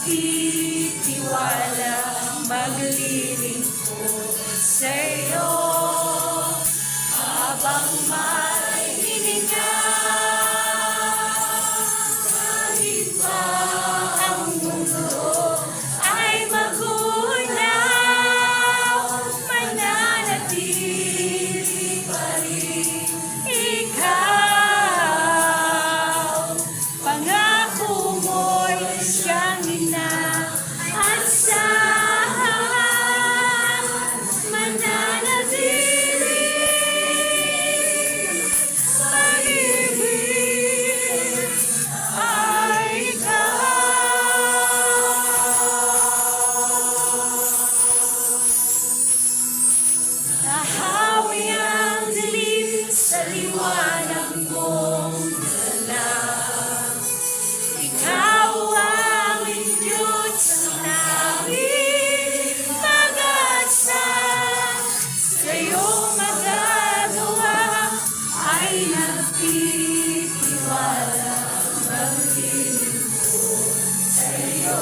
nagtitiwala, maglilingkod sa'yo habang may hininga. Kahit pa ang mundo ay magunaw, mananatili pa rin ikaw. Pangako mo'y siyang inaasahan, mananatili pag-ibig ay ikaw. Nahawi ang dilim sa liwanag mong dala. Ikaw ang inyot sa aming pag-asa. Sa'yo magagawa ay nagtitiwala, maglilingkod sa'yo.